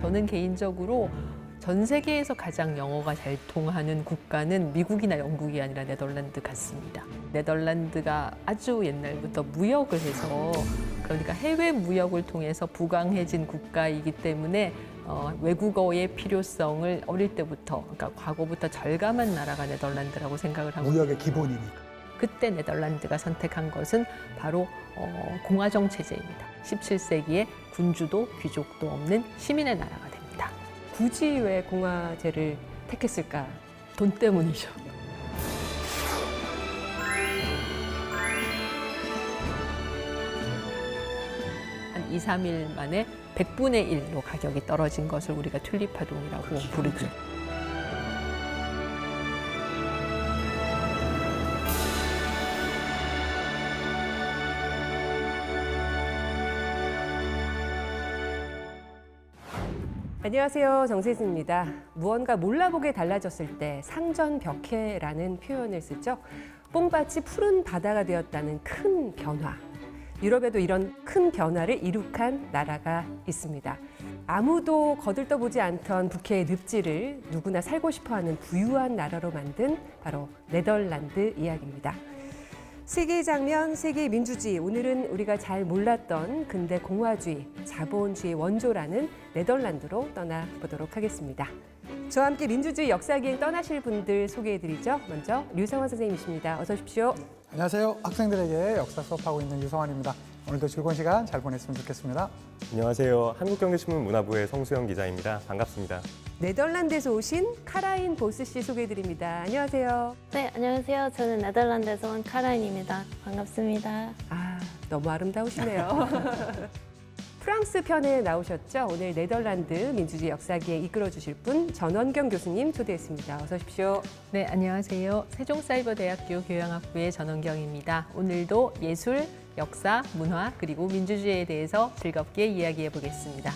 저는 개인적으로 전 세계에서 가장 영어가 잘 통하는 국가는 미국이나 영국이 아니라 네덜란드 같습니다. 네덜란드가 아주 옛날부터 무역을 해서 그러니까 해외 무역을 통해서 부강해진 국가이기 때문에 외국어의 필요성을 어릴 때부터 그러니까 과거부터 절감한 나라가 네덜란드라고 생각을 하고 무역의 기본이니까. 그때 네덜란드가 선택한 것은 바로 공화정 체제입니다. 17세기에 군주도 귀족도 없는 시민의 나라가 됩니다. 굳이 왜 공화제를 택했을까? 돈 때문이죠. 한 2, 3일 만에 100분의 1로 가격이 떨어진 것을 우리가 튤립파동이라고 부르죠. 안녕하세요. 정세진입니다. 무언가 몰라보게 달라졌을 때 상전벽해라는 표현을 쓰죠. 뽕밭이 푸른 바다가 되었다는 큰 변화. 유럽에도 이런 큰 변화를 이룩한 나라가 있습니다. 아무도 거들떠보지 않던 북해의 늪지를 누구나 살고 싶어하는 부유한 나라로 만든 바로 네덜란드 이야기입니다. 세계의 장면, 세계의 민주주의. 오늘은 우리가 잘 몰랐던 근대 공화주의, 자본주의 원조라는 네덜란드로 떠나보도록 하겠습니다. 저와 함께 민주주의 역사기행 떠나실 분들 소개해드리죠. 먼저 류성환 선생님이십니다. 어서 오십시오. 안녕하세요. 학생들에게 역사 수업하고 있는 유성환입니다. 오늘도 즐거운 시간 잘 보냈으면 좋겠습니다. 안녕하세요. 한국경제신문 문화부의 성수영 기자입니다. 반갑습니다. 네덜란드에서 오신 카라인 보스 씨 소개해드립니다. 안녕하세요. 네, 안녕하세요. 저는 네덜란드에서 온 카라인입니다. 반갑습니다. 아, 너무 아름다우시네요. 프랑스 편에 나오셨죠? 오늘 네덜란드 민주주의 역사기에 이끌어 주실 분 전원경 교수님 초대했습니다. 어서 오십시오. 네, 안녕하세요. 세종사이버대학교 교양학부의 전원경입니다. 오늘도 예술, 역사, 문화, 그리고 민주주의에 대해서 즐겁게 이야기해 보겠습니다.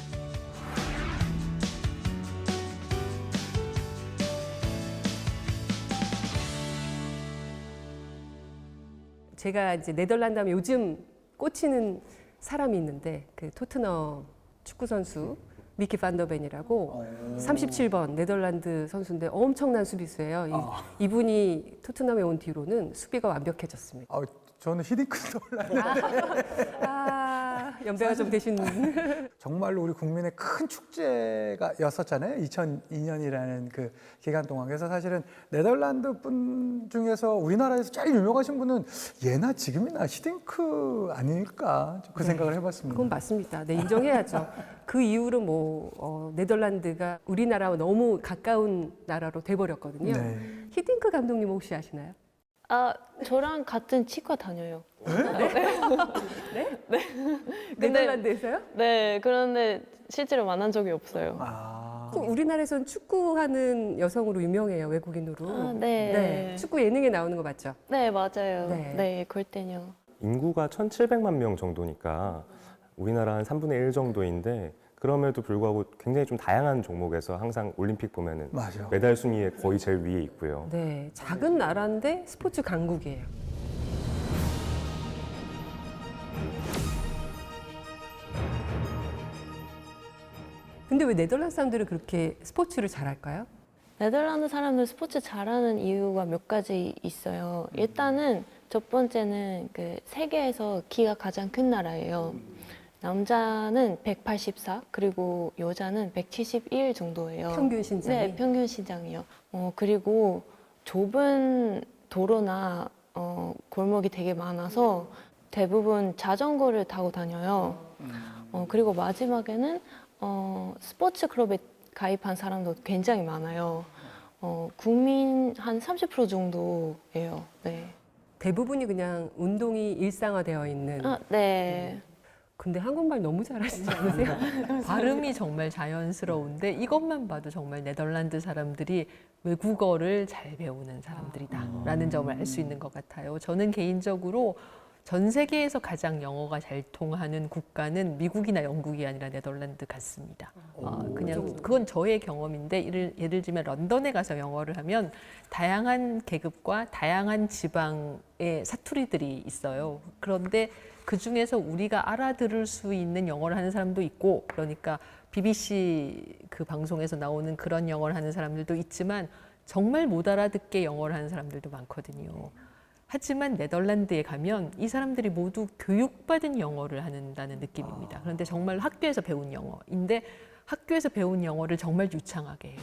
제가 이제 네덜란드 하면 요즘 꽂히는 사람이 있는데 그 토트넘 축구 선수 미키 반더벤이라고 37번 네덜란드 선수인데 엄청난 수비수예요. 이분이 토트넘에 온 뒤로는 수비가 완벽해졌습니다. 저는 히딩크 떠올라요. 연배가 좀 되신 정말로 우리 국민의 큰 축제가였었잖아요. 2002년이라는 그 기간 동안. 그래서 사실은 네덜란드 분 중에서 우리나라에서 제일 유명하신 분은 예나 지금이나 히딩크 아닐까 그 생각을 해봤습니다. 그건 맞습니다. 네, 인정해야죠. 그 이후로 네덜란드가 우리나라와 너무 가까운 나라로 돼버렸거든요. 네. 히딩크 감독님 혹시 아시나요? 저랑 같은 치과 다녀요. 네덜란드에서요? 네, 그런데 실제로 만난 적이 없어요. 그럼 우리나라에서는 축구하는 여성으로 유명해요, 외국인으로. 네. 축구 예능에 나오는 거 맞죠? 네, 맞아요. 네. 네, 골대녀. 인구가 1,700만 명 정도니까 우리나라 한 3분의 1 정도인데 그럼에도 불구하고 굉장히 좀 다양한 종목에서 항상 올림픽 보면은 맞아. 메달 순위에 거의 제일 위에 있고요. 네, 작은 나라인데 스포츠 강국이에요. 근데 왜 네덜란드 사람들은 그렇게 스포츠를 잘할까요? 네덜란드 사람들 스포츠 잘하는 이유가 몇 가지 있어요. 일단은 첫 번째는 그 세계에서 키가 가장 큰 나라예요. 남자는 184, 그리고 여자는 171 정도예요. 평균 신장이? 네, 평균 신장이요. 그리고 좁은 도로나 골목이 되게 많아서 대부분 자전거를 타고 다녀요. 그리고 마지막에는 스포츠 클럽에 가입한 사람도 굉장히 많아요. 국민 한 30% 정도예요. 네. 대부분이 그냥 운동이 일상화되어 있는. 네. 근데 한국말 너무 잘하시지 않으세요? 발음이 정말 자연스러운데 이것만 봐도 정말 네덜란드 사람들이 외국어를 잘 배우는 사람들이다라는 점을 알 수 있는 것 같아요. 저는 개인적으로 전 세계에서 가장 영어가 잘 통하는 국가는 미국이나 영국이 아니라 네덜란드 같습니다. 그냥 그건 저의 경험인데 예를 들면 런던에 가서 영어를 하면 다양한 계급과 다양한 지방의 사투리들이 있어요. 그런데 그 중에서 우리가 알아들을 수 있는 영어를 하는 사람도 있고, 그러니까 BBC 그 방송에서 나오는 그런 영어를 하는 사람들도 있지만 정말 못 알아듣게 영어를 하는 사람들도 많거든요. 하지만 네덜란드에 가면 이 사람들이 모두 교육받은 영어를 한다는 느낌입니다. 그런데 정말 학교에서 배운 영어인데 학교에서 배운 영어를 정말 유창하게 해요.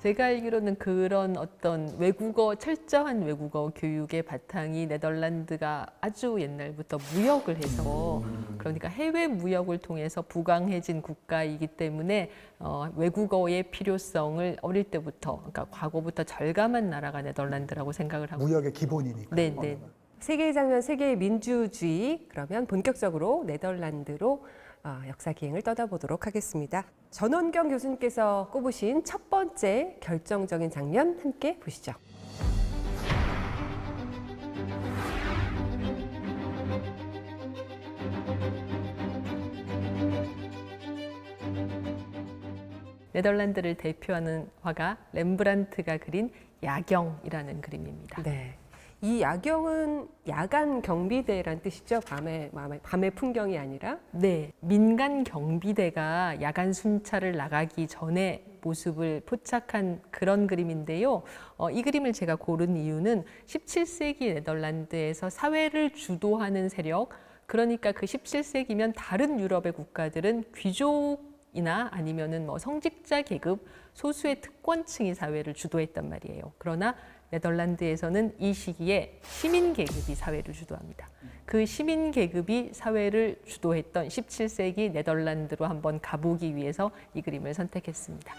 제가 알기로는 그런 어떤 철저한 외국어 교육의 바탕이 네덜란드가 아주 옛날부터 무역을 해서, 그러니까 해외 무역을 통해서 부강해진 국가이기 때문에 외국어의 필요성을 어릴 때부터, 그러니까 과거부터 절감한 나라가 네덜란드라고 생각을 하고. 무역의 기본이니까. 네, 네. 세계의 장면, 세계의 민주주의. 그러면 본격적으로 네덜란드로 역사 기행을 떠나보도록 하겠습니다. 전원경 교수님께서 꼽으신 첫 번째 결정적인 장면 함께 보시죠. 네덜란드를 대표하는 화가 렘브란트가 그린 야경이라는 그림입니다. 네. 이 야경은 야간 경비대란 뜻이죠. 밤의 풍경이 아니라. 네, 민간 경비대가 야간 순찰을 나가기 전에 모습을 포착한 그런 그림인데요. 이 그림을 제가 고른 이유는 17세기 네덜란드에서 사회를 주도하는 세력, 그러니까 그 17세기면 다른 유럽의 국가들은 귀족이나 아니면은 성직자 계급, 소수의 특권층이 사회를 주도했단 말이에요. 그러나 네덜란드에서는 이 시기에 시민 계급이 사회를 주도합니다. 그 시민 계급이 사회를 주도했던 17세기 네덜란드로 한번 가보기 위해서 이 그림을 선택했습니다.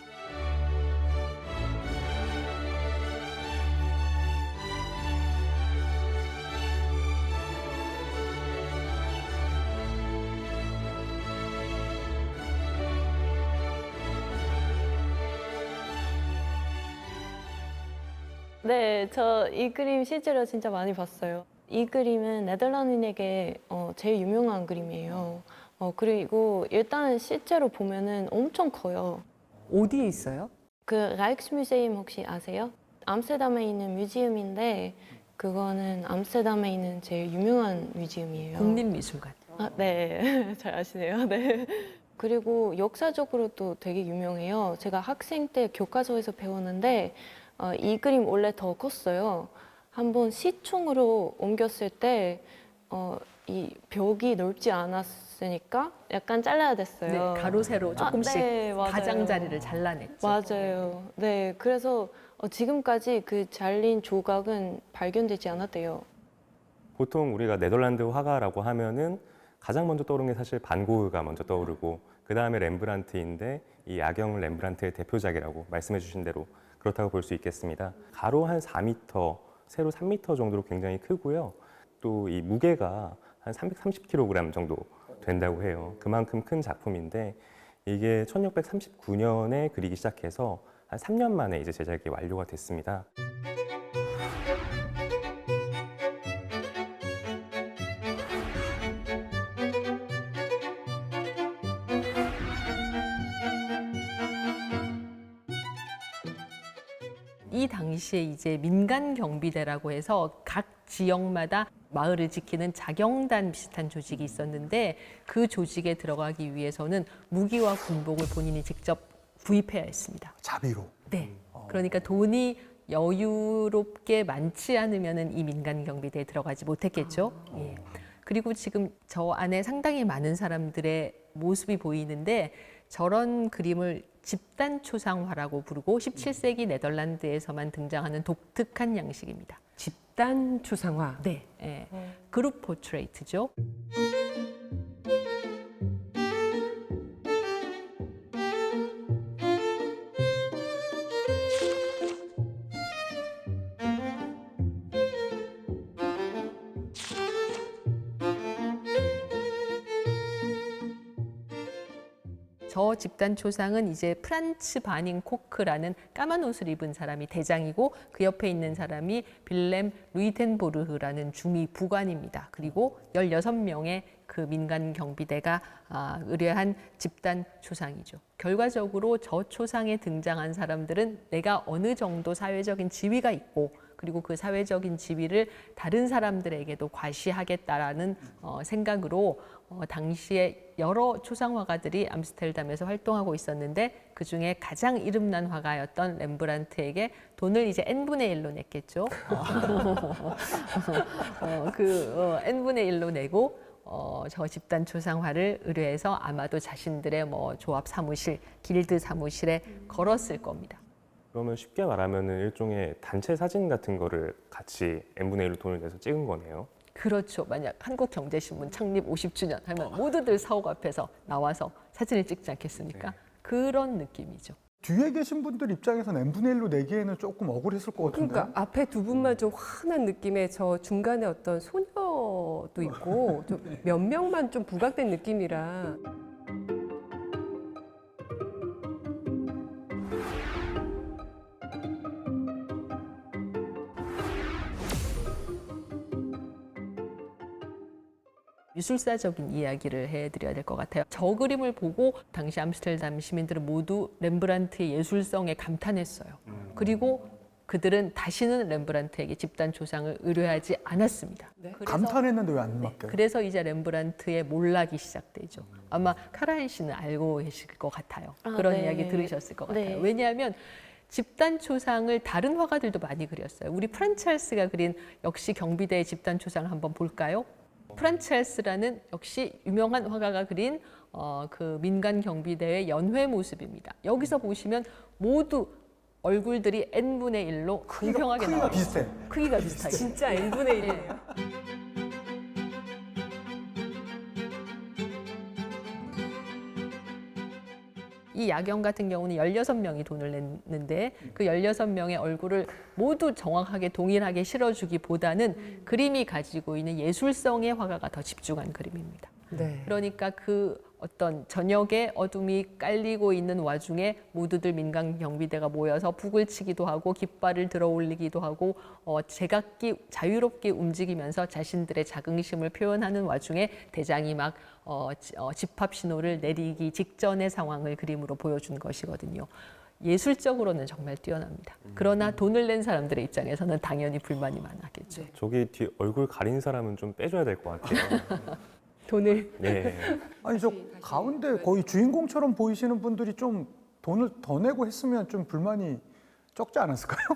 네, 저 이 그림 실제로 진짜 많이 봤어요. 이 그림은 네덜란드인에게 제일 유명한 그림이에요. 그리고 일단 실제로 보면은 엄청 커요. 어디에 있어요? 그 라이크스뮤세움 혹시 아세요? 암스테르담에 있는 뮤지엄인데 그거는 암스테르담에 있는 제일 유명한 뮤지엄이에요. 국립미술관. 아, 네. 잘 아시네요. 네. 그리고 역사적으로도 되게 유명해요. 제가 학생 때 교과서에서 배웠는데 이 그림 원래 더 컸어요. 한번 시총으로 옮겼을 때 이 벽이 넓지 않았으니까 약간 잘라야 됐어요. 네, 가로 세로 조금씩 네, 맞아요. 가장자리를 잘라냈죠. 맞아요. 네, 그래서 지금까지 그 잘린 조각은 발견되지 않았대요. 보통 우리가 네덜란드 화가라고 하면은 가장 먼저 떠오르는 게 사실 반 고흐가 먼저 떠오르고 그 다음에 렘브란트인데 이 야경은 렘브란트의 대표작이라고 말씀해 주신 대로 그렇다고 볼 수 있겠습니다. 가로 한 4m, 세로 3m 정도로 굉장히 크고요. 또 이 무게가 한 330kg 정도 된다고 해요. 그만큼 큰 작품인데 이게 1639년에 그리기 시작해서 한 3년 만에 이제 제작이 완료가 됐습니다. 이 당시에 이제 민간 경비대라고 해서 각 지역마다 마을을 지키는 자경단 비슷한 조직이 있었는데 그 조직에 들어가기 위해서는 무기와 군복을 본인이 직접 구입해야 했습니다. 자비로. 네. 그러니까 돈이 여유롭게 많지 않으면은 이 민간 경비대에 들어가지 못했겠죠. 예. 그리고 지금 저 안에 상당히 많은 사람들의 모습이 보이는데 저런 그림을 집단 초상화라고 부르고 17세기 네덜란드에서만 등장하는 독특한 양식입니다. 집단 추상화. 네, 예. 그룹 포트레이트죠. 저 집단 초상은 이제 프란츠 바닝 코크라는 까만 옷을 입은 사람이 대장이고 그 옆에 있는 사람이 빌렘 루이텐보르흐라는 중위 부관입니다. 그리고 16명의 그 민간 경비대가 의뢰한 집단 초상이죠. 결과적으로 저 초상에 등장한 사람들은 내가 어느 정도 사회적인 지위가 있고 그리고 그 사회적인 지위를 다른 사람들에게도 과시하겠다라는 생각으로 당시에 여러 초상화가들이 암스테르담에서 활동하고 있었는데 그중에 가장 이름난 화가였던 렘브란트에게 돈을 이제 n분의 1로 냈겠죠. n분의 1로 내고 저 집단 초상화를 의뢰해서 아마도 자신들의 뭐 조합 사무실, 길드 사무실에 걸었을 겁니다. 그러면 쉽게 말하면은 일종의 단체 사진 같은 거를 같이 n분의 1로 돈을 내서 찍은 거네요. 그렇죠. 만약 한국경제신문 창립 50주년 하면 모두들 사옥 앞에서 나와서 사진을 찍지 않겠습니까? 그런 느낌이죠. 뒤에 계신 분들 입장에서는 n분의 1로 내기에는 조금 억울했을 것 같은데. 그러니까 앞에 두 분만 좀 환한 느낌의 저 중간에 어떤 소녀도 있고 좀 몇 명만 좀 부각된 느낌이라. 미술사적인 이야기를 해드려야 될 것 같아요. 저 그림을 보고 당시 암스테르담 시민들은 모두 렘브란트의 예술성에 감탄했어요. 그리고 그들은 다시는 렘브란트에게 집단 초상을 의뢰하지 않았습니다. 감탄했는데 왜 안 맡겨요? 그래서 이제 렘브란트의 몰락이 시작되죠. 아마 카라인 씨는 알고 계실 것 같아요. 그런 네. 이야기 들으셨을 것 같아요. 네. 왜냐하면 집단 초상을 다른 화가들도 많이 그렸어요. 우리 프란찰스가 그린 역시 경비대의 집단 초상을 한번 볼까요? 프란찰스라는 역시 유명한 화가가 그린 그 민간 경비대의 연회 모습입니다. 여기서 보시면 모두 얼굴들이 n분의 1로 공평하게 크기가 나와요. 비슷해. 크기가 비슷하게. 진짜 n분의 1이에요. 이 야경 같은 경우는 16명이 돈을 냈는데 그 16명의 얼굴을 모두 정확하게 동일하게 실어주기보다는 그림이 가지고 있는 예술성의 화가가 더 집중한 그림입니다. 네. 그러니까 그 어떤 저녁에 어둠이 깔리고 있는 와중에 모두들 민간 경비대가 모여서 북을 치기도 하고 깃발을 들어 올리기도 하고 제각기 자유롭게 움직이면서 자신들의 자긍심을 표현하는 와중에 대장이 막 집합 신호를 내리기 직전의 상황을 그림으로 보여준 것이거든요. 예술적으로는 정말 뛰어납니다. 그러나 돈을 낸 사람들의 입장에서는 당연히 불만이 많았겠죠. 저기 뒤 얼굴 가린 사람은 좀 빼줘야 될 것 같아요. 돈을 네. 아니 저 가운데 거의 주인공처럼 보이시는 분들이 좀 돈을 더 내고 했으면 좀 불만이 적지 않았을까요?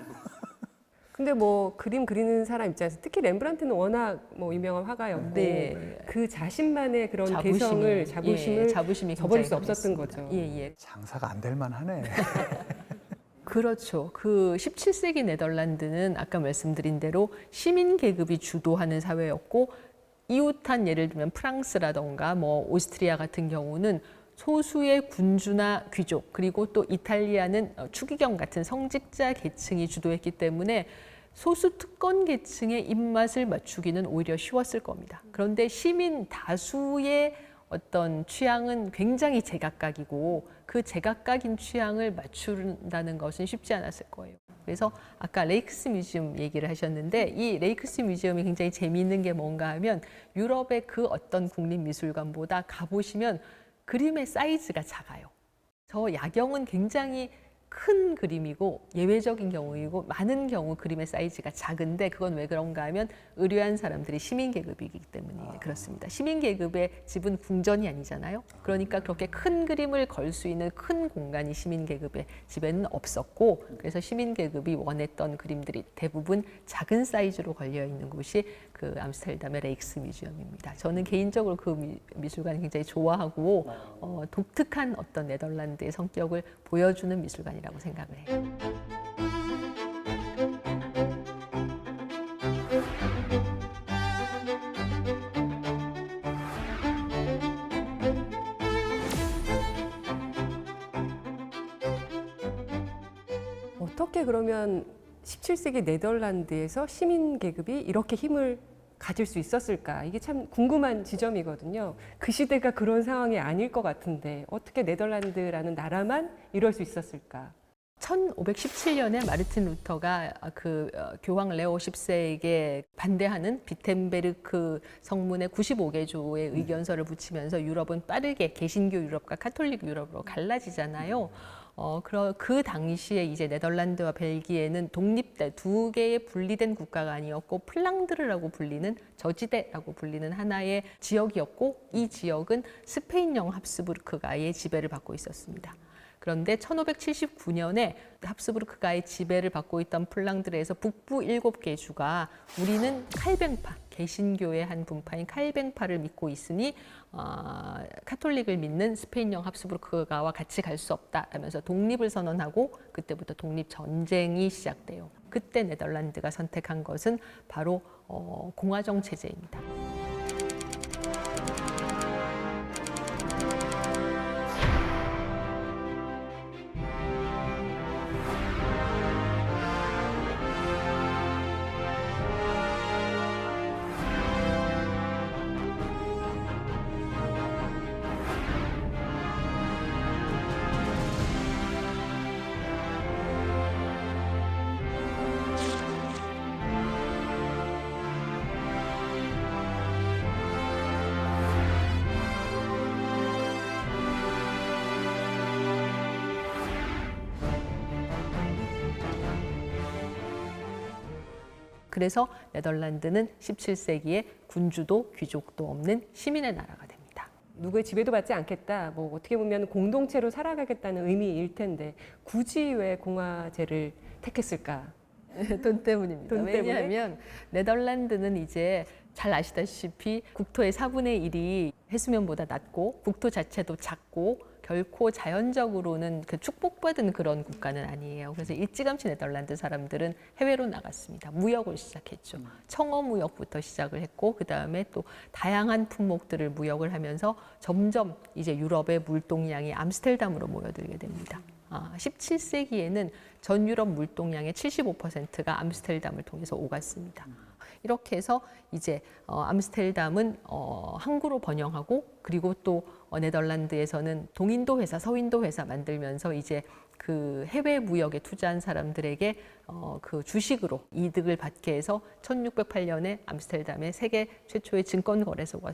근데 뭐 그림 그리는 사람 입장에서 특히 렘브란트는 워낙 뭐 유명한 화가였고 네. 그 자신만의 그런 자부심이, 개성을 자부심을 자부심이 저버릴 굉장히 수 없었던 강했습니다. 거죠. 예, 예. 장사가 안 될 만하네. 그렇죠. 그 17세기 네덜란드는 아까 말씀드린 대로 시민 계급이 주도하는 사회였고 이웃한 예를 들면 프랑스라던가 뭐 오스트리아 같은 경우는 소수의 군주나 귀족 그리고 또 이탈리아는 추기경 같은 성직자 계층이 주도했기 때문에 소수 특권 계층의 입맛을 맞추기는 오히려 쉬웠을 겁니다. 그런데 시민 다수의 어떤 취향은 굉장히 제각각이고 그 제각각인 취향을 맞춘다는 것은 쉽지 않았을 거예요. 그래서 아까 레이크스 뮤지엄 얘기를 하셨는데 이 레이크스 뮤지엄이 굉장히 재미있는 게 뭔가 하면 유럽의 그 어떤 국립미술관보다 가보시면 그림의 사이즈가 작아요. 저 야경은 굉장히 큰 그림이고 예외적인 경우이고 많은 경우 그림의 사이즈가 작은데 그건 왜 그런가 하면 의뢰한 사람들이 시민 계급이기 때문에 그렇습니다. 시민 계급의 집은 궁전이 아니잖아요. 그러니까 그렇게 큰 그림을 걸 수 있는 큰 공간이 시민 계급의 집에는 없었고 그래서 시민 계급이 원했던 그림들이 대부분 작은 사이즈로 걸려 있는 곳이 그 암스테르담의 레이크스 뮤지엄입니다. 저는 개인적으로 그 미술관을 굉장히 좋아하고 독특한 어떤 네덜란드의 성격을 보여주는 미술관이라고 생각을 해요. 어떻게 그러면 17세기 네덜란드에서 시민 계급이 이렇게 힘을 가질 수 있었을까? 이게 참 궁금한 지점이거든요. 그 시대가 그런 상황이 아닐 것 같은데 어떻게 네덜란드라는 나라만 이럴 수 있었을까? 1517년에 마르틴 루터가 교황 레오 10세에게 반대하는 비텐베르크 성문에 95개조의 의견서를 붙이면서 유럽은 빠르게 개신교 유럽과 카톨릭 유럽으로 갈라지잖아요. 그 당시에 이제 네덜란드와 벨기에는 독립된 두 개의 분리된 국가가 아니었고 플랑드르라고 불리는 저지대라고 불리는 하나의 지역이었고 이 지역은 스페인령 합스부르크가의 지배를 받고 있었습니다. 그런데 1579년에 합스부르크가의 지배를 받고 있던 플랑드르에서 북부 7개 주가 우리는 칼뱅파, 개신교의 한 분파인 칼뱅파를 믿고 있으니 카톨릭을 믿는 스페인령 합스부르크가와 같이 갈 수 없다 라면서 독립을 선언하고 그때부터 독립전쟁이 시작돼요. 그때 네덜란드가 선택한 것은 바로 공화정 체제입니다. 그래서 네덜란드는 17세기에 군주도 귀족도 없는 시민의 나라가 됩니다. 누구의 지배도 받지 않겠다. 뭐 어떻게 보면 공동체로 살아가겠다는 의미일 텐데 굳이 왜 공화제를 택했을까? 돈 때문입니다. 돈 때문에? 왜냐하면 네덜란드는 이제 잘 아시다시피 국토의 4분의 1이 해수면보다 낮고 국토 자체도 작고 결코 자연적으로는 축복받은 그런 국가는 아니에요. 그래서 일찌감치 네덜란드 사람들은 해외로 나갔습니다. 무역을 시작했죠. 청어 무역부터 시작을 했고 그 다음에 또 다양한 품목들을 무역을 하면서 점점 이제 유럽의 물동량이 암스테르담으로 모여들게 됩니다. 17세기에는 전 유럽 물동량의 75%가 암스테르담을 통해서 오갔습니다. 이렇게 해서 이제 암스테르담은 항구로 번영하고 그리고 또 네덜란드에서는 동인도 회사, 서인도 회사 만들면서 이제 그 해외 무역에 투자한 사람들에게 그 주식으로 이득을 받게 해서 1608년에 암스테르담에 세계 최초의 증권 거래소가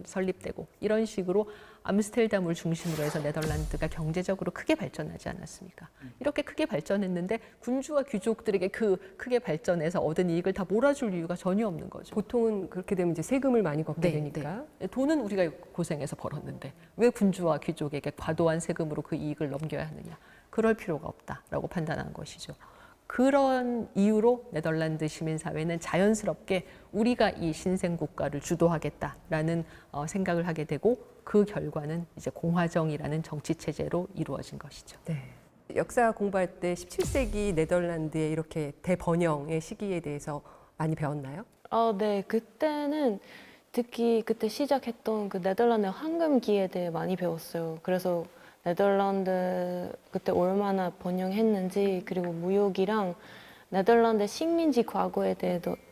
설립되고 이런 식으로 암스테르담을 중심으로 해서 네덜란드가 경제적으로 크게 발전하지 않았습니까? 이렇게 크게 발전했는데 군주와 귀족들에게 그 크게 발전해서 얻은 이익을 다 몰아줄 이유가 전혀 없는 거죠. 보통은 그렇게 되면 이제 세금을 많이 걷게 네, 되니까. 네. 돈은 우리가 고생해서 벌었는데 왜 군주와 귀족에게 과도한 세금으로 그 이익을 넘겨야 하느냐? 그럴 필요가 없다라고 판단한 것이죠. 그런 이유로 네덜란드 시민사회는 자연스럽게 우리가 이 신생 국가를 주도하겠다라는 생각을 하게 되고 그 결과는 이제 공화정이라는 정치 체제로 이루어진 것이죠. 네. 역사 공부할 때 17세기 네덜란드의 이렇게 대번영의 시기에 대해서 많이 배웠나요? 네. 그때는 특히 그때 시작했던 그 네덜란드 황금기에 대해 많이 배웠어요. 그래서 네덜란드 그때 얼마나 번영했는지 그리고 무역이랑 네덜란드 식민지 과거에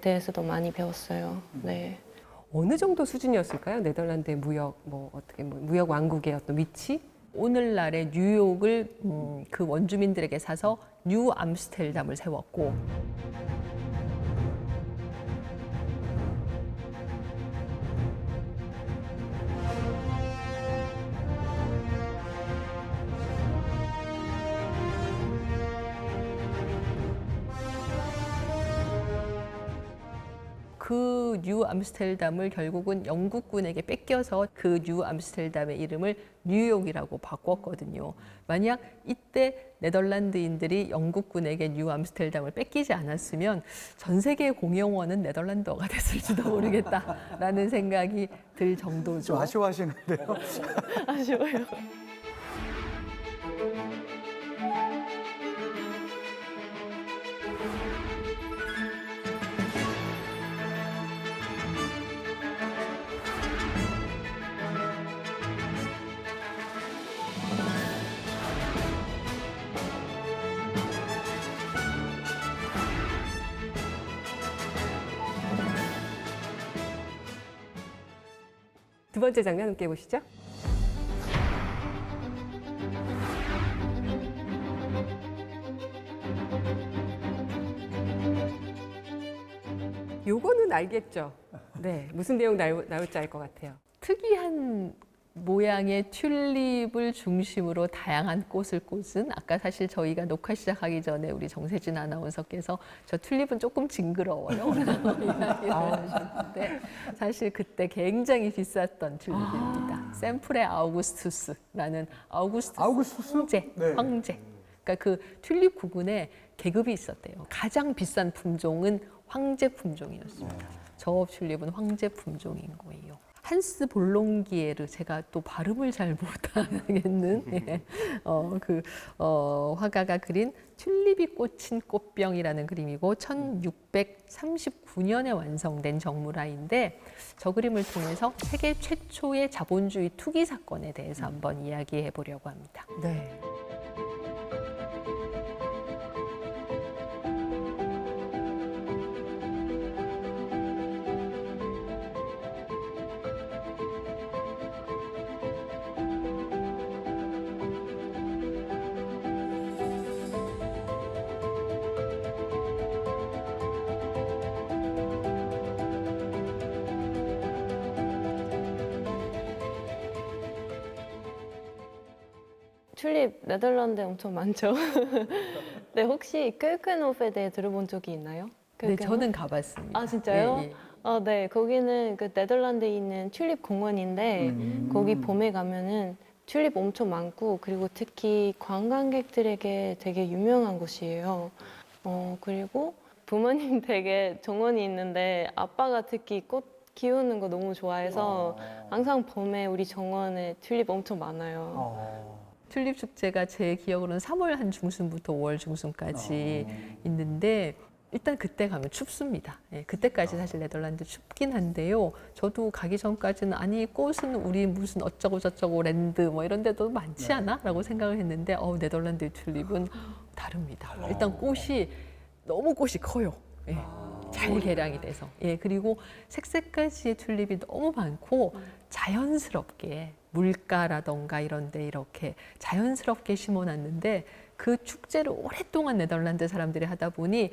대해서도 많이 배웠어요. 네. 어느 정도 수준이었을까요? 네덜란드의 무역, 무역 왕국의 어떤 위치? 오늘날의 뉴욕을 그 원주민들에게 사서 뉴 암스테르담을 세웠고 그 뉴 암스테르담을 결국은 영국군에게 뺏겨서 그 뉴 암스테르담의 이름을 뉴욕이라고 바꿨거든요. 만약 이때 네덜란드인들이 영국군에게 뉴 암스테르담을 뺏기지 않았으면 전 세계의 공용어는 네덜란드어가 됐을지도 모르겠다라는 생각이 들 정도죠. 좀 아쉬워하시는데요. 아쉬워요. 두 번째 장면 함께 보시죠. 요거는 알겠죠? 네, 무슨 내용 나올지 알 것 같아요. 특이한 모양의 튤립을 중심으로 다양한 꽃을 꽂은 아까 사실 저희가 녹화 시작하기 전에 우리 정세진 아나운서께서 저 튤립은 조금 징그러워요 라고 이야기를 하셨는데 사실 그때 굉장히 비쌌던 튤립입니다. 샘플의 아우구스투스라는 아우구스투스? 황제, 네. 황제. 그러니까 그 튤립 구근에 계급이 있었대요. 가장 비싼 품종은 황제 품종이었습니다. 저 튤립은 황제 품종인 거예요. 한스 볼롱기에르, 제가 또 발음을 잘 못하겠는 화가가 그린 튤립이 꽂힌 꽃병이라는 그림이고 1639년에 완성된 정물화인데 저 그림을 통해서 세계 최초의 자본주의 투기 사건에 대해서 한번 이야기해 보려고 합니다. 네. 튤립 네덜란드에 엄청 많죠. 네, 혹시 뀨켄호프에 대해 들어본 적이 있나요? 네, 뀨켄호프? 저는 가봤습니다. 아, 진짜요? 예, 예. 네, 거기는 그 네덜란드에 있는 튤립 공원인데 거기 봄에 가면은 튤립 엄청 많고 그리고 특히 관광객들에게 되게 유명한 곳이에요. 그리고 부모님 댁에 정원이 있는데 아빠가 특히 꽃 키우는 거 너무 좋아해서 항상 봄에 우리 정원에 튤립 엄청 많아요. 튤립 축제가 제 기억으로는 3월 한 중순부터 5월 중순까지 있는데 일단 그때 가면 춥습니다. 예, 그때까지 사실 네덜란드 춥긴 한데요. 저도 가기 전까지는 아니 꽃은 우리 무슨 어쩌고 저쩌고 랜드 뭐 이런 데도 많지 않아? 라고 생각을 했는데 네덜란드의 튤립은 다릅니다. 일단 꽃이 너무 꽃이 커요. 예, 잘 개량이 돼서. 예, 그리고 색색까지의 튤립이 너무 많고 자연스럽게 물가라던가 이런 데 이렇게 자연스럽게 심어놨는데 그 축제를 오랫동안 네덜란드 사람들이 하다 보니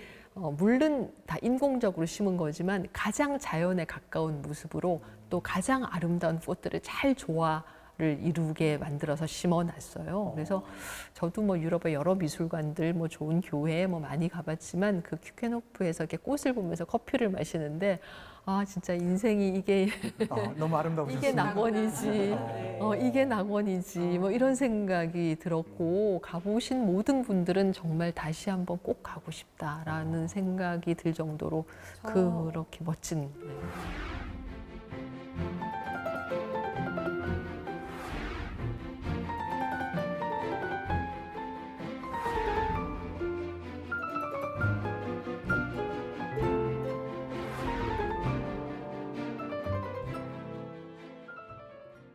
물론 다 인공적으로 심은 거지만 가장 자연에 가까운 모습으로 또 가장 아름다운 꽃들을 잘 조화를 이루게 만들어서 심어놨어요. 그래서 저도 뭐 유럽의 여러 미술관들, 뭐 좋은 교회 뭐 많이 가봤지만 그 뀨켄호프에서 이렇게 꽃을 보면서 커피를 마시는데 진짜 인생이 이게 너무 아름다우셨어요. 이게 낙원이지, 이게 낙원이지, 뭐 이런 생각이 들었고, 가보신 모든 분들은 정말 다시 한번 꼭 가고 싶다라는 생각이 들 정도로 그렇게 멋진. 네.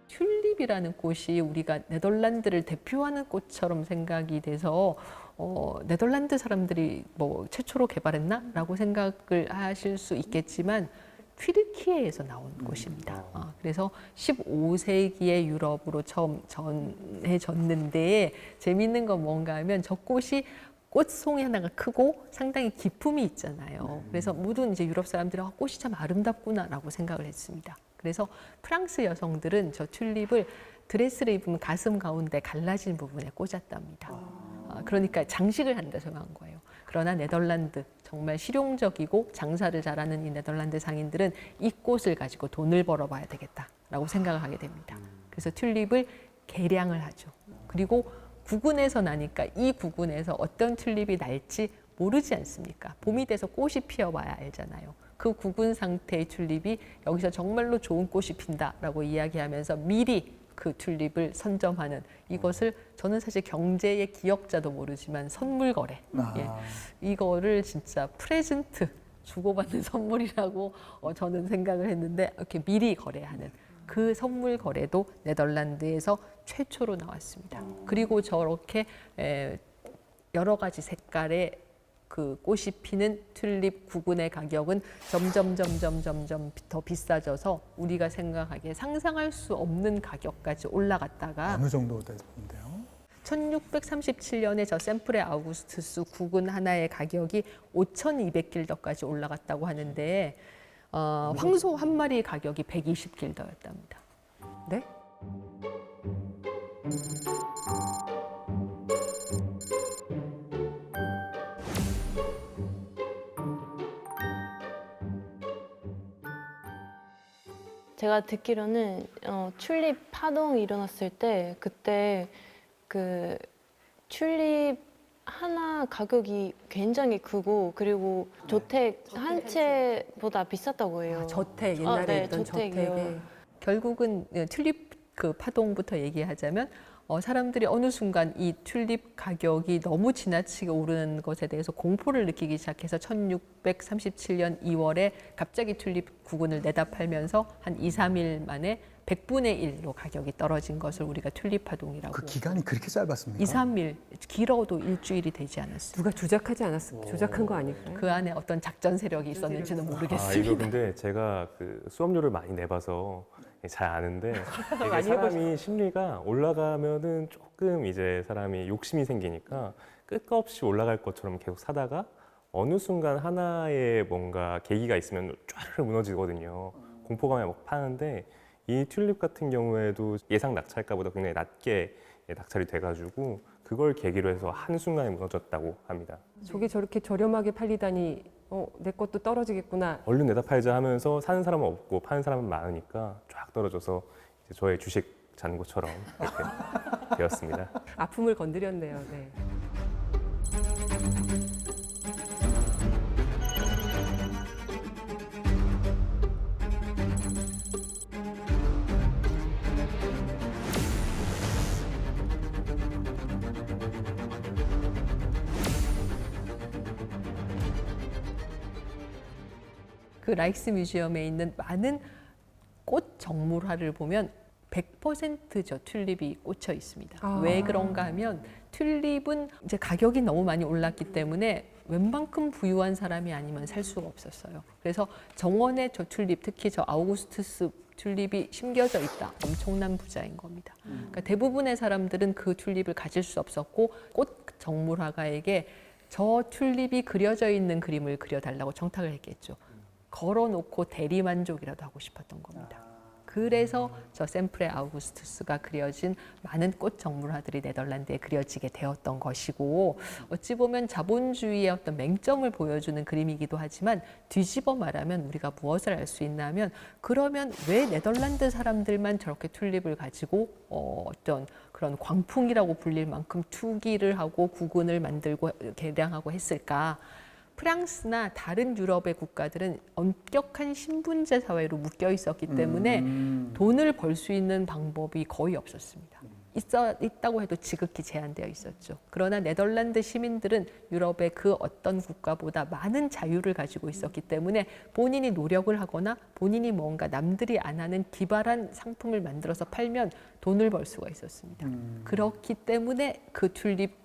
튤립이라는 꽃이 우리가 네덜란드를 대표하는 꽃처럼 생각이 돼서 네덜란드 사람들이 뭐 최초로 개발했나라고 생각을 하실 수 있겠지만 튀르키예에서 나온 꽃입니다. 그래서 15세기에 유럽으로 처음 전해졌는데 재미있는 건 뭔가 하면 저 꽃이 꽃송이 하나가 크고 상당히 기품이 있잖아요. 그래서 모든 이제 유럽 사람들은 꽃이 참 아름답구나라고 생각을 했습니다. 그래서 프랑스 여성들은 저 튤립을 드레스를 입으면 가슴 가운데 갈라진 부분에 꽂았답니다. 그러니까 장식을 한다 생각한 거예요. 그러나 네덜란드 정말 실용적이고 장사를 잘하는 이 네덜란드 상인들은 이 꽃을 가지고 돈을 벌어봐야 되겠다라고 생각을 하게 됩니다. 그래서 튤립을 개량을 하죠. 그리고 구근에서 나니까 이 구근에서 어떤 튤립이 날지 모르지 않습니까? 봄이 돼서 꽃이 피어봐야 알잖아요. 그 구근 상태의 튤립이 여기서 정말로 좋은 꽃이 핀다라고 이야기하면서 미리 그 튤립을 선점하는 이것을 저는 사실 경제의 기억자도 모르지만 선물 거래. 예. 이거를 진짜 프레젠트 주고받는 선물이라고 저는 생각을 했는데 이렇게 미리 거래하는 그 선물 거래도 네덜란드에서 최초로 나왔습니다. 그리고 저렇게 여러 가지 색깔의 그 꽃이 피는 튤립 구근의 가격은 점점 더 비싸져서 우리가 생각하기에 상상할 수 없는 가격까지 올라갔다가 어느 정도 되는데요? 1637년에 저 샘플의 아우구스투스 구근 하나의 가격이 5,200길더까지 올라갔다고 하는데 황소 한 마리 가격이 120길더였답니다. 네? 제가 듣기로는 튤립 파동이 일어났을 때 그때 그 튤립 하나 가격이 굉장히 크고 그리고 조택 한 채보다 비쌌다고 해요. 저택, 옛날에 네, 있던 저택이요. 저택에. 결국은 튤립 그 파동부터 얘기하자면 사람들이 어느 순간 이 튤립 가격이 너무 지나치게 오르는 것에 대해서 공포를 느끼기 시작해서 1637년 2월에 갑자기 튤립 구근을 내다 팔면서 한 2, 3일 만에 100분의 1로 가격이 떨어진 것을 우리가 튤립 파동이라고. 그 기간이 그렇게 짧았습니까? 2, 3일, 길어도 일주일이 되지 않았어요. 누가 조작하지 않았어? 조작한 거 아닐까요? 그 안에 어떤 작전 세력이 있었는지는 아, 모르겠습니다. 이거 근데 제가 그 수업료를 많이 내봐서 잘 아는데 이게 많이 사람이 심리가 올라가면은 조금 이제 사람이 욕심이 생기니까 끝없이 올라갈 것처럼 계속 사다가 어느 순간 하나의 뭔가 계기가 있으면 쫙 무너지거든요. 공포감에 막 파는데 이 튤립 같은 경우에도 예상 낙찰가보다 굉장히 낮게 낙찰이 돼가지고 그걸 계기로 해서 한순간에 무너졌다고 합니다. 저게 저렇게 저렴하게 팔리다니 내 것도 떨어지겠구나. 얼른 내다 팔자 하면서 사는 사람은 없고 파는 사람은 많으니까 쫙 떨어져서 이제 저의 주식 잔고처럼 이렇게 되었습니다. 아픔을 건드렸네요. 네. 그 라이크스 뮤지엄에 있는 많은 꽃 정물화를 보면 100%죠 튤립이 꽂혀 있습니다. 아. 왜 그런가 하면 튤립은 이제 가격이 너무 많이 올랐기 때문에 웬만큼 부유한 사람이 아니면 살 수가 없었어요. 그래서 정원에 저 튤립, 특히 저 아우구스투스 튤립이 심겨져 있다. 엄청난 부자인 겁니다. 그러니까 대부분의 사람들은 그 튤립을 가질 수 없었고 꽃 정물화가에게 저 튤립이 그려져 있는 그림을 그려달라고 청탁을 했겠죠. 걸어놓고 대리만족이라도 하고 싶었던 겁니다. 그래서 저 샘플의 아우구스투스가 그려진 많은 꽃 정물화들이 네덜란드에 그려지게 되었던 것이고 어찌 보면 자본주의의 어떤 맹점을 보여주는 그림이기도 하지만 뒤집어 말하면 우리가 무엇을 알 수 있나 하면 그러면 왜 네덜란드 사람들만 저렇게 튤립을 가지고 어떤 그런 광풍이라고 불릴 만큼 투기를 하고 구근을 만들고 개량하고 했을까? 프랑스나 다른 유럽의 국가들은 엄격한 신분제 사회로 묶여 있었기 때문에 돈을 벌 수 있는 방법이 거의 없었습니다. 있다고 해도 지극히 제한되어 있었죠. 그러나 네덜란드 시민들은 유럽의 그 어떤 국가보다 많은 자유를 가지고 있었기 때문에 본인이 노력을 하거나 본인이 뭔가 남들이 안 하는 기발한 상품을 만들어서 팔면 돈을 벌 수가 있었습니다. 그렇기 때문에 그 튤립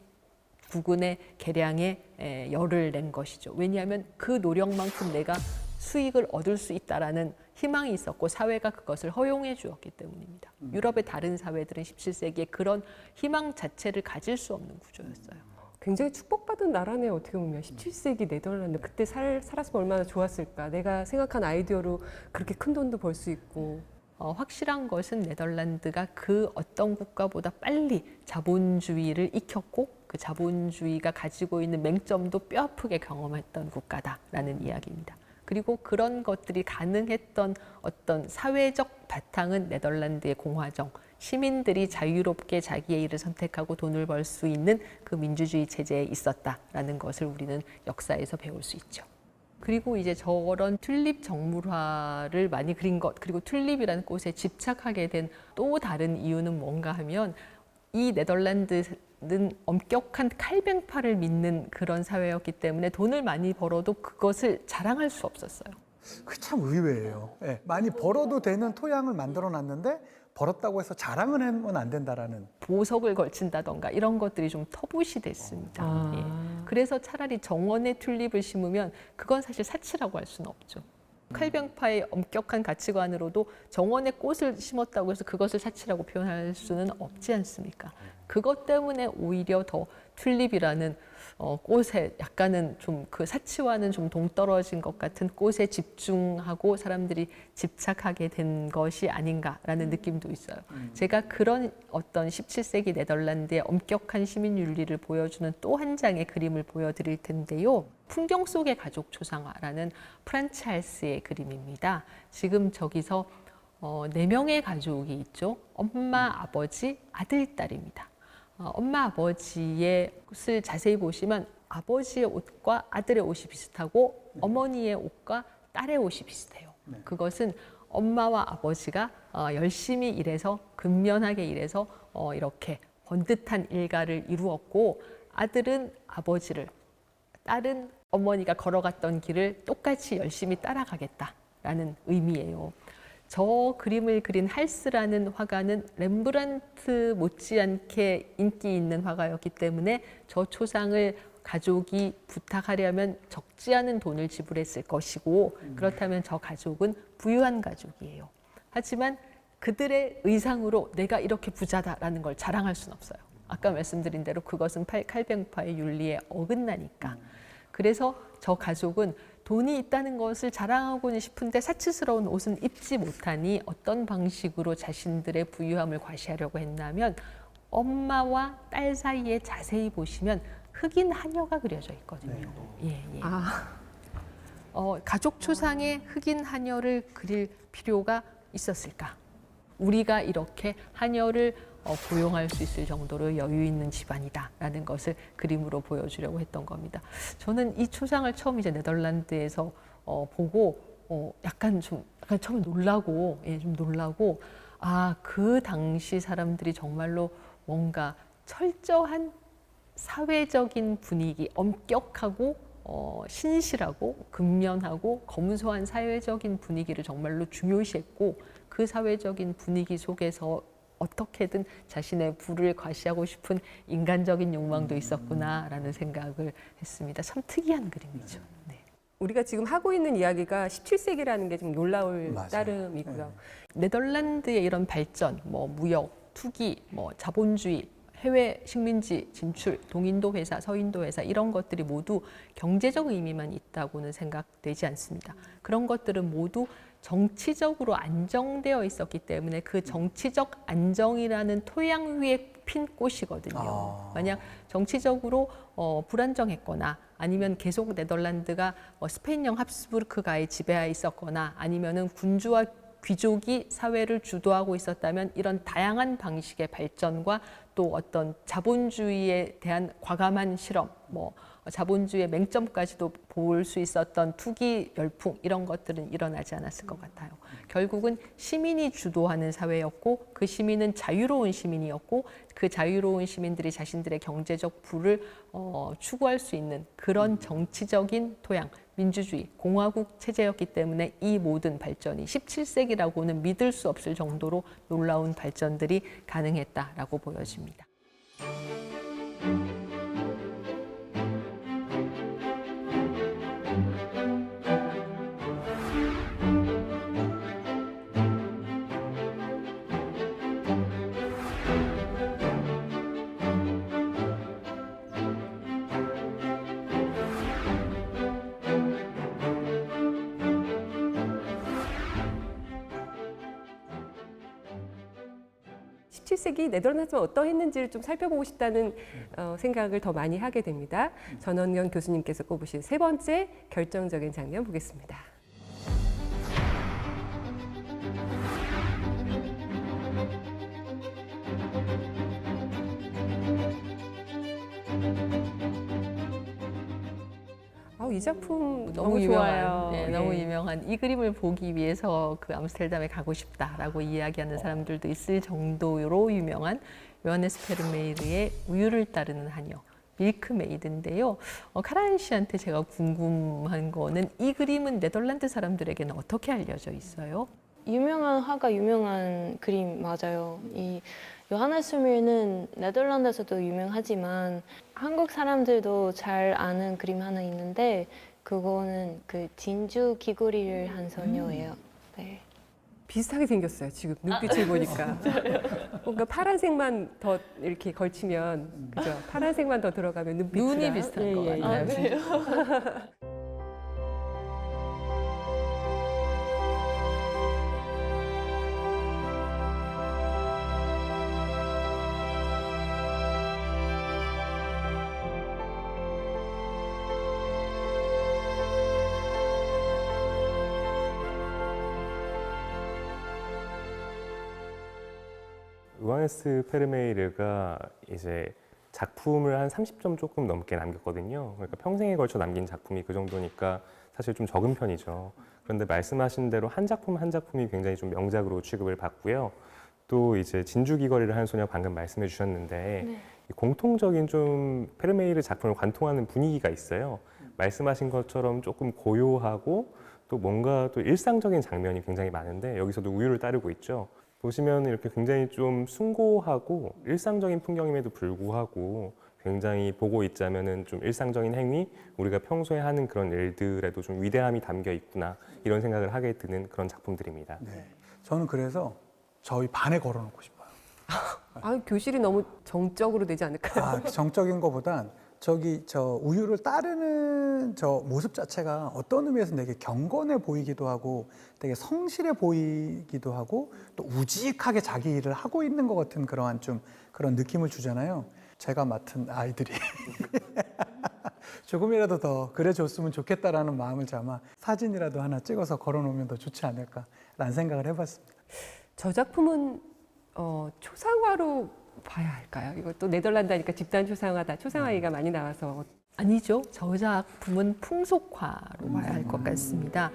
구근의 개량에 열을 낸 것이죠. 왜냐하면 그 노력만큼 내가 수익을 얻을 수 있다라는 희망이 있었고 사회가 그것을 허용해 주었기 때문입니다. 유럽의 다른 사회들은 17세기에 그런 희망 자체를 가질 수 없는 구조였어요. 굉장히 축복받은 나라네요. 어떻게 보면 17세기 네덜란드 그때 살았으면 얼마나 좋았을까. 내가 생각한 아이디어로 그렇게 큰 돈도 벌 수 있고. 확실한 것은 네덜란드가 그 어떤 국가보다 빨리 자본주의를 익혔고 그 자본주의가 가지고 있는 맹점도 뼈아프게 경험했던 국가다라는 이야기입니다. 그리고 그런 것들이 가능했던 어떤 사회적 바탕은 네덜란드의 공화정, 시민들이 자유롭게 자기의 일을 선택하고 돈을 벌 수 있는 그 민주주의 체제에 있었다라는 것을 우리는 역사에서 배울 수 있죠. 그리고 이제 저런 튤립 정물화를 많이 그린 것, 그리고 튤립이라는 꽃에 집착하게 된 또 다른 이유는 뭔가 하면 이 네덜란드는 엄격한 칼뱅파를 믿는 그런 사회였기 때문에 돈을 많이 벌어도 그것을 자랑할 수 없었어요. 그 참 의외예요. 예, 많이 벌어도 되는 토양을 만들어 놨는데 벌었다고 해서 자랑을 하면 안 된다라는. 보석을 걸친다던가 이런 것들이 좀 터부시 됐습니다. 예. 그래서 차라리 정원에 튤립을 심으면 그건 사실 사치라고 할 수는 없죠. 칼뱅파의 엄격한 가치관으로도 정원에 꽃을 심었다고 해서 그것을 사치라고 표현할 수는 없지 않습니까? 그것 때문에 오히려 더 튤립이라는 꽃에 약간은 좀 그 사치와는 좀 동떨어진 것 같은 꽃에 집중하고 사람들이 집착하게 된 것이 아닌가라는 느낌도 있어요. 제가 그런 어떤 17세기 네덜란드의 엄격한 시민 윤리를 보여주는 또 한 장의 그림을 보여드릴 텐데요. 풍경 속의 가족 초상화라는 프란츠 할스의 그림입니다. 지금 저기서 4명의 가족이 있죠. 엄마, 아버지, 아들, 딸입니다. 엄마, 아버지의 옷을 자세히 보시면 아버지의 옷과 아들의 옷이 비슷하고 어머니의 옷과 딸의 옷이 비슷해요. 그것은 엄마와 아버지가 열심히 일해서 근면하게 일해서 이렇게 번듯한 일가를 이루었고 아들은 아버지를, 딸은 어머니가 걸어갔던 길을 똑같이 열심히 따라가겠다라는 의미예요. 저 그림을 그린 할스라는 화가는 렘브란트 못지않게 인기 있는 화가였기 때문에 저 초상을 가족이 부탁하려면 적지 않은 돈을 지불했을 것이고 그렇다면 저 가족은 부유한 가족이에요. 하지만 그들의 의상으로 내가 이렇게 부자다라는 걸 자랑할 수는 없어요. 아까 말씀드린 대로 그것은 칼뱅파의 윤리에 어긋나니까. 그래서 저 가족은 돈이 있다는 것을 자랑하고는 싶은데 사치스러운 옷은 입지 못하니 어떤 방식으로 자신들의 부유함을 과시하려고 했냐면 엄마와 딸 사이에 자세히 보시면 흑인 하녀가 그려져 있거든요. 예. 가족 초상에 흑인 하녀를 그릴 필요가 있었을까? 우리가 이렇게 하녀를 고용할 수 있을 정도로 여유 있는 집안이다라는 것을 그림으로 보여주려고 했던 겁니다. 저는 이 초상을 처음 이제 네덜란드에서 보고 약간 처음에 놀라고 좀 놀라고 그 당시 사람들이 정말로 뭔가 철저한 사회적인 분위기, 엄격하고 신실하고 근면하고 검소한 사회적인 분위기를 정말로 중요시했고 그 사회적인 분위기 속에서 어떻게든 자신의 부를 과시하고 싶은 인간적인 욕망도 있었구나라는 생각을 했습니다. 참 특이한 그림이죠. 네. 우리가 지금 하고 있는 이야기가 17세기라는 게 좀 놀라울 맞아요. 따름이고요. 네덜란드의 이런 발전, 무역, 투기, 자본주의, 해외 식민지 진출, 동인도 회사, 서인도 회사 이런 것들이 모두 경제적 의미만 있다고는 생각되지 않습니다. 그런 것들은 모두 정치적으로 안정되어 있었기 때문에 그 정치적 안정이라는 토양 위에 핀 꽃이거든요. 만약 정치적으로 불안정했거나 아니면 계속 네덜란드가 스페인령 합스부르크가의 지배하에 있었거나 아니면은 군주와 귀족이 사회를 주도하고 있었다면 이런 다양한 방식의 발전과 또 어떤 자본주의에 대한 과감한 실험, 자본주의의 맹점까지도 볼 수 있었던 투기 열풍 이런 것들은 일어나지 않았을 것 같아요. 결국은 시민이 주도하는 사회였고 그 시민은 자유로운 시민이었고 그 자유로운 시민들이 자신들의 경제적 부를 추구할 수 있는 그런 정치적인 토양, 민주주의, 공화국 체제였기 때문에 이 모든 발전이 17세기라고는 믿을 수 없을 정도로 놀라운 발전들이 가능했다라고 보여집니다. (17세기) 네덜란드가 어떠했는지를 좀 살펴보고 싶다는 생각을 더 많이 하게 됩니다. 전원경 교수님께서 꼽으신 세 번째 결정적인 장면 보겠습니다. 이 작품 너무 좋아요. 네, 너무 유명한 이 그림을 보기 위해서 그 암스테르담에 가고 싶다라고 이야기하는 사람들도 있을 정도로 유명한 요하네스 페르메이르의 우유를 따르는 하녀, 밀크메이드인데요. 카라인 씨한테 제가 궁금한 거는 이 그림은 네덜란드 사람들에게는 어떻게 알려져 있어요? 유명한 화가 유명한 그림 맞아요. 이 요하네스 밀는 네덜란드에서도 유명하지만 한국 사람들도 잘 아는 그림 하나 있는데 그거는 그 진주 귀걸이를 한 소녀예요. 네. 비슷하게 생겼어요. 지금 눈빛을 보니까. 뭔가 파란색만 더 이렇게 걸치면 그죠? 파란색만 더 들어가면 눈빛이 눈이 비슷한 것 같아요. 아, 그래요? 요하네스 페르메이르가 이제 작품을 한 30점 조금 넘게 남겼거든요. 그러니까 평생에 걸쳐 남긴 작품이 그 정도니까 사실 좀 적은 편이죠. 그런데 말씀하신 대로 한 작품 한 작품이 굉장히 좀 명작으로 취급을 받고요. 또 이제 진주 귀걸이를 하는 소녀 방금 말씀해 주셨는데 네. 이 공통적인 좀 페르메이르 작품을 관통하는 분위기가 있어요. 말씀하신 것처럼 조금 고요하고 또 뭔가 또 일상적인 장면이 굉장히 많은데 여기서도 우유를 따르고 있죠. 보시면 이렇게 굉장히 좀 숭고하고 일상적인 풍경임에도 불구하고 굉장히 보고 있자면은 좀 일상적인 행위, 우리가 평소에 하는 그런 일들에도 좀 위대함이 담겨 있구나 이런 생각을 하게 되는 그런 작품들입니다. 네. 저는 그래서 저희 반에 걸어놓고 싶어요. 아, 교실이 너무 정적으로 되지 않을까요? 아, 정적인 것보단 저 우유를 따르는 저 모습 자체가 어떤 의미에서 되게 경건해 보이기도 하고 되게 성실해 보이기도 하고 또 우직하게 자기 일을 하고 있는 것 같은 그러한 좀 그런 느낌을 주잖아요. 제가 맡은 아이들이 조금이라도 더 그래줬으면 좋겠다라는 마음을 담아 사진이라도 하나 찍어서 걸어놓으면 더 좋지 않을까라는 생각을 해봤습니다. 저 작품은 초상화로 봐야 할까요? 이것도 네덜란드 하니까 집단 초상화다. 초상화 얘기가 많이 나와서 아니죠. 저 작품은 풍속화로 봐야 할 것 같습니다.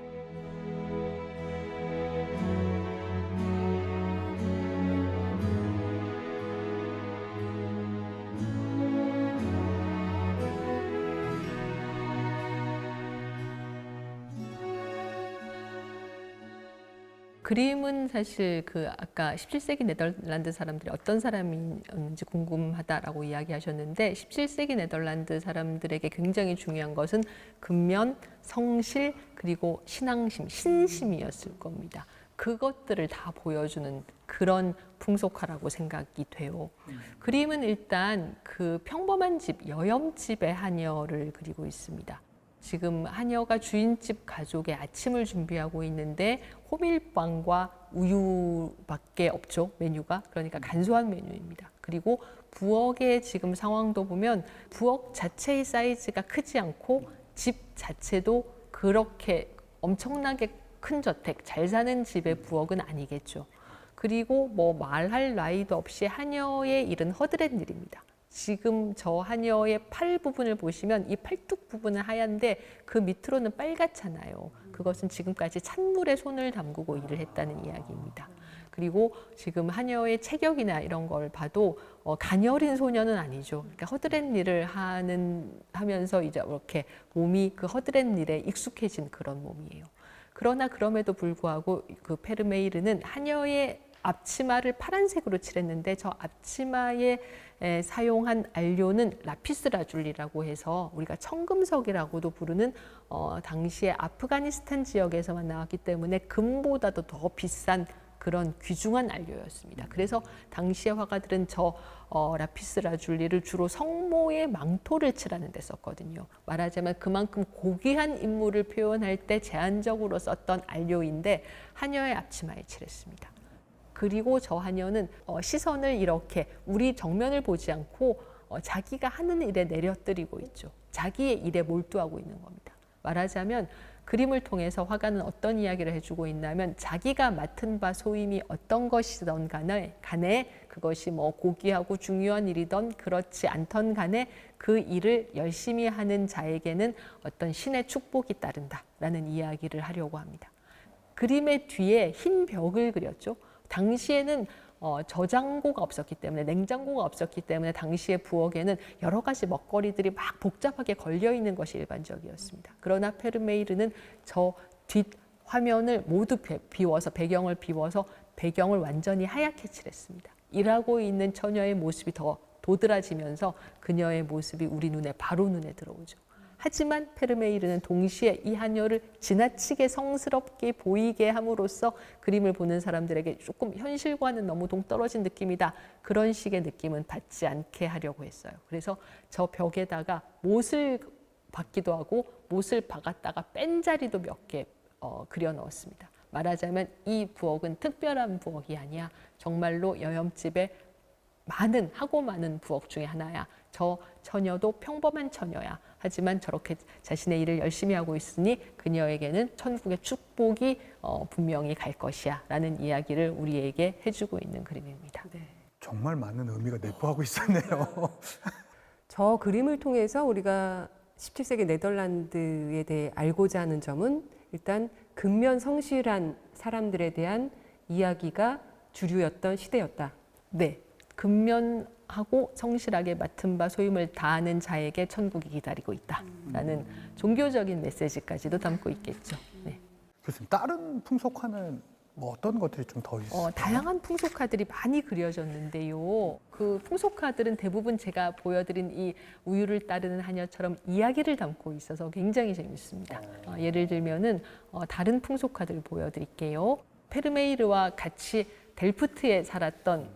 그림은 사실 그 아까 17세기 네덜란드 사람들이 어떤 사람이었는지 궁금하다라고 이야기하셨는데 17세기 네덜란드 사람들에게 굉장히 중요한 것은 근면, 성실, 그리고 신앙심, 신심이었을 겁니다. 그것들을 다 보여주는 그런 풍속화라고 생각이 돼요. 그림은 일단 그 평범한 집, 여염집의 하녀를 그리고 있습니다. 지금 하녀가 주인집 가족의 아침을 준비하고 있는데 호밀빵과 우유밖에 없죠, 메뉴가. 그러니까 간소한 메뉴입니다. 그리고 부엌의 지금 상황도 보면 부엌 자체의 사이즈가 크지 않고 집 자체도 그렇게 엄청나게 큰 저택, 잘 사는 집의 부엌은 아니겠죠. 그리고 뭐 말할 나위도 없이 하녀의 일은 허드렛 일입니다. 지금 저 하녀의 팔 부분을 보시면 이 팔뚝 부분은 하얀데 그 밑으로는 빨갛잖아요. 그것은 지금까지 찬물에 손을 담그고 일을 했다는 이야기입니다. 그리고 지금 하녀의 체격이나 이런 걸 봐도 가녀린 소녀는 아니죠. 그러니까 허드렛 일을 하면서 이제 이렇게 몸이 그 허드렛 일에 익숙해진 그런 몸이에요. 그러나 그럼에도 불구하고 그 페르메이르는 하녀의 앞치마를 파란색으로 칠했는데 저 앞치마에 사용한 안료는 라피스 라줄리라고 해서 우리가 청금석이라고도 부르는 당시에 아프가니스탄 지역에서만 나왔기 때문에 금보다도 더 비싼 그런 귀중한 안료였습니다. 그래서 당시의 화가들은 저 라피스 라줄리를 주로 성모의 망토를 칠하는 데 썼거든요. 말하자면 그만큼 고귀한 인물을 표현할 때 제한적으로 썼던 안료인데 하녀의 앞치마에 칠했습니다. 그리고 저 하녀는 시선을 이렇게 우리 정면을 보지 않고 자기가 하는 일에 내려뜨리고 있죠. 자기의 일에 몰두하고 있는 겁니다. 말하자면 그림을 통해서 화가는 어떤 이야기를 해주고 있냐면 자기가 맡은 바 소임이 어떤 것이든 간에 그것이 뭐 고귀하고 중요한 일이든 그렇지 않던 간에 그 일을 열심히 하는 자에게는 어떤 신의 축복이 따른다라는 이야기를 하려고 합니다. 그림의 뒤에 흰 벽을 그렸죠. 당시에는 저장고가 없었기 때문에 냉장고가 없었기 때문에 당시의 부엌에는 여러 가지 먹거리들이 막 복잡하게 걸려 있는 것이 일반적이었습니다. 그러나 페르메이르는 저 뒷 화면을 모두 비워서 배경을 비워서 배경을 완전히 하얗게 칠했습니다. 일하고 있는 처녀의 모습이 더 도드라지면서 그녀의 모습이 우리 눈에 바로 눈에 들어오죠. 하지만 페르메이르는 동시에 이 하녀를 지나치게 성스럽게 보이게 함으로써 그림을 보는 사람들에게 조금 현실과는 너무 동떨어진 느낌이다. 그런 식의 느낌은 받지 않게 하려고 했어요. 그래서 저 벽에다가 못을 박기도 하고 못을 박았다가 뺀 자리도 몇 개 그려 넣었습니다. 말하자면 이 부엌은 특별한 부엌이 아니야. 정말로 여염집의 하고 많은 부엌 중에 하나야. 저 처녀도 평범한 처녀야. 하지만 저렇게 자신의 일을 열심히 하고 있으니 그녀에게는 천국의 축복이 분명히 갈 것이야 라는 이야기를 우리에게 해주고 있는 그림입니다. 네. 정말 많은 의미가 내포하고 있었네요. 저 그림을 통해서 우리가 17세기 네덜란드에 대해 알고자 하는 점은 일단 근면 성실한 사람들에 대한 이야기가 주류였던 시대였다. 네, 근면하고 성실하게 맡은 바 소임을 다하는 자에게 천국이 기다리고 있다라는 종교적인 메시지까지도 담고 있겠죠. 네. 교수님, 다른 풍속화는 뭐 어떤 것들이 좀 더 있어요? 다양한 풍속화들이 많이 그려졌는데요. 그 풍속화들은 대부분 제가 보여드린 이 우유를 따르는 하녀처럼 이야기를 담고 있어서 굉장히 재밌습니다. 예를 들면은 다른 풍속화들을 보여드릴게요. 페르메이르와 같이 델프트에 살았던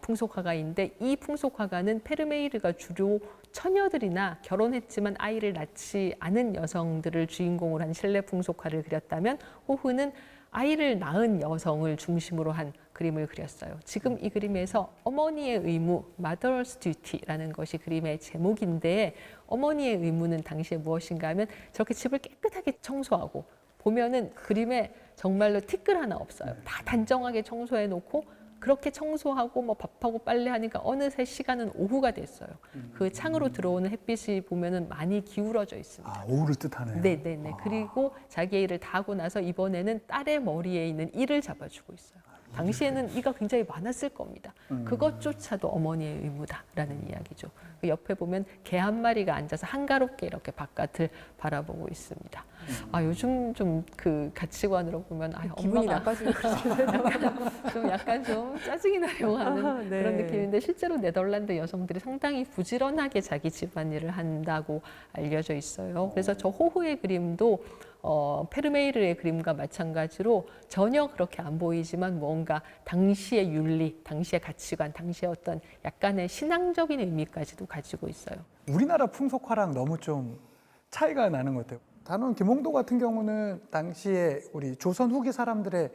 풍속화가 있는데 이 풍속화가는 페르메이르가 주로 처녀들이나 결혼했지만 아이를 낳지 않은 여성들을 주인공으로 한 신뢰 풍속화를 그렸다면 호흐는 아이를 낳은 여성을 중심으로 한 그림을 그렸어요. 지금 이 그림에서 어머니의 의무, Mother's Duty라는 것이 그림의 제목인데 어머니의 의무는 당시에 무엇인가 하면 저렇게 집을 깨끗하게 청소하고 보면은 그림에 정말로 티끌 하나 없어요. 다 단정하게 청소해 놓고 그렇게 청소하고 뭐 밥하고 빨래하니까 어느새 시간은 오후가 됐어요. 그 창으로 들어오는 햇빛이 보면은 많이 기울어져 있습니다. 아, 오후를 뜻하네요. 네네네. 그리고 자기의 일을 다 하고 나서 이번에는 딸의 머리에 있는 이를 잡아주고 있어요. 당시에는 이가 굉장히 많았을 겁니다. 그것조차도 어머니의 의무다라는 이야기죠. 그 옆에 보면 개 한 마리가 앉아서 한가롭게 이렇게 바깥을 바라보고 있습니다. 요즘 좀 그 가치관으로 보면 기분이 엄마가 나빠지는 거죠. 약간 좀 짜증이 나려고 하는 네. 그런 느낌인데 실제로 네덜란드 여성들이 상당히 부지런하게 자기 집안일을 한다고 알려져 있어요. 그래서 저 호후의 그림도 페르메이르의 그림과 마찬가지로 전혀 그렇게 안 보이지만 뭔가 당시의 윤리, 당시의 가치관, 당시의 어떤 약간의 신앙적인 의미까지도 가지고 있어요. 우리나라 풍속화랑 너무 좀 차이가 나는 것 같아요. 단원 김홍도 같은 경우는 당시에 우리 조선 후기 사람들의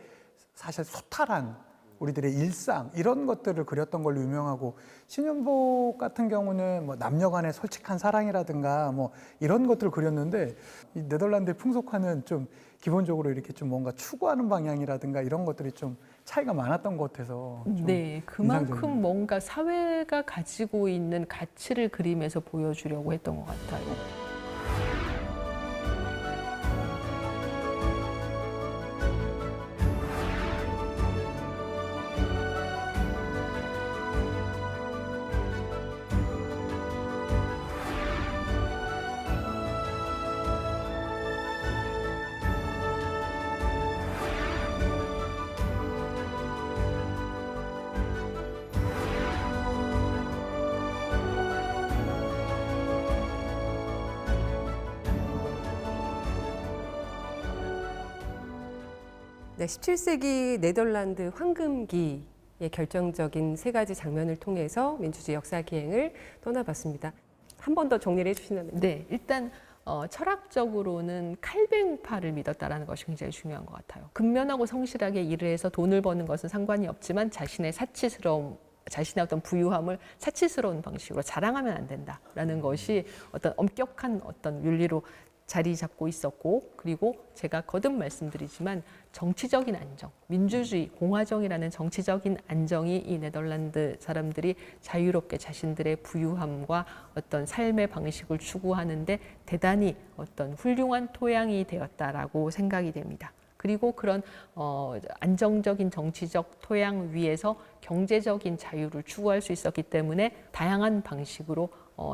사실 소탈한 우리들의 일상 이런 것들을 그렸던 걸로 유명하고 신윤복 같은 경우는 뭐 남녀간의 솔직한 사랑이라든가 뭐 이런 것들을 그렸는데 이 네덜란드의 풍속화는 좀 기본적으로 이렇게 좀 뭔가 추구하는 방향이라든가 이런 것들이 좀 차이가 많았던 것 같아서 좀 네, 그만큼 인상적이네요. 뭔가 사회가 가지고 있는 가치를 그림에서 보여주려고 했던 것 같아요. 네, 17세기 네덜란드 황금기의 결정적인 세 가지 장면을 통해서 민주주의 역사 기행을 떠나봤습니다. 한 번 더 정리를 해주시면 네, 일단 철학적으로는 칼뱅파를 믿었다라는 것이 굉장히 중요한 것 같아요. 근면하고 성실하게 일을 해서 돈을 버는 것은 상관이 없지만 자신의 사치스러움, 자신의 어떤 부유함을 사치스러운 방식으로 자랑하면 안 된다라는 것이 어떤 엄격한 어떤 윤리로 자리 잡고 있었고, 그리고 제가 거듭 말씀드리지만 정치적인 안정, 민주주의, 공화정이라는 정치적인 안정이 이 네덜란드 사람들이 자유롭게 자신들의 부유함과 어떤 삶의 방식을 추구하는데 대단히 어떤 훌륭한 토양이 되었다라고 생각이 됩니다. 그리고 그런 안정적인 정치적 토양 위에서 경제적인 자유를 추구할 수 있었기 때문에 다양한 방식으로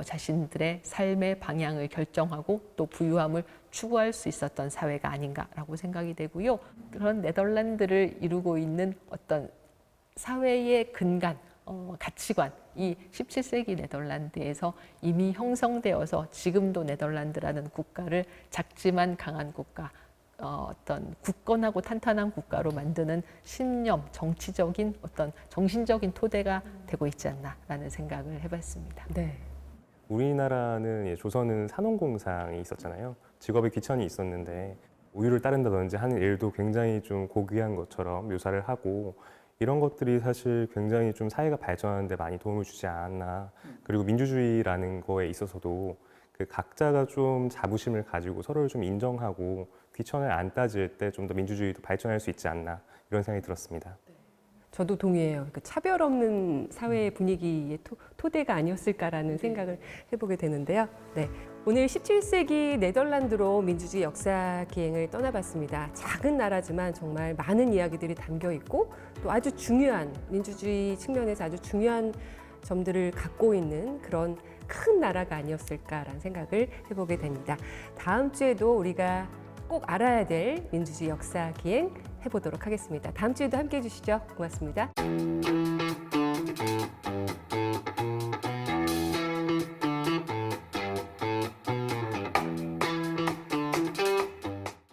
자신들의 삶의 방향을 결정하고 또 부유함을 추구할 수 있었던 사회가 아닌가라고 생각이 되고요. 그런 네덜란드를 이루고 있는 어떤 사회의 근간, 가치관, 이 17세기 네덜란드에서 이미 형성되어서 지금도 네덜란드라는 국가를 작지만 강한 국가, 어떤 굳건하고 탄탄한 국가로 만드는 신념, 정치적인 어떤 정신적인 토대가 되고 있지 않나라는 생각을 해봤습니다. 네. 우리나라는 조선은 산업공상이 있었잖아요. 직업의 귀천이 있었는데 우유를 따른다든지 하는 일도 굉장히 좀 고귀한 것처럼 묘사를 하고 이런 것들이 사실 굉장히 좀 사회가 발전하는 데 많이 도움을 주지 않았나. 그리고 민주주의라는 거에 있어서도 그 각자가 좀 자부심을 가지고 서로를 좀 인정하고 귀천을 안 따질 때 좀 더 민주주의도 발전할 수 있지 않나 이런 생각이 들었습니다. 저도 동의해요. 그 차별 없는 사회 분위기의 토대가 아니었을까라는 생각을 해보게 되는데요. 네. 오늘 17세기 네덜란드로 민주주의 역사 기행을 떠나봤습니다. 작은 나라지만 정말 많은 이야기들이 담겨 있고 또 아주 중요한 민주주의 측면에서 아주 중요한 점들을 갖고 있는 그런 큰 나라가 아니었을까라는 생각을 해보게 됩니다. 다음 주에도 우리가 꼭 알아야 될 민주주의 역사 기행 해보도록 하겠습니다. 다음 주에도 함께해 주시죠. 고맙습니다.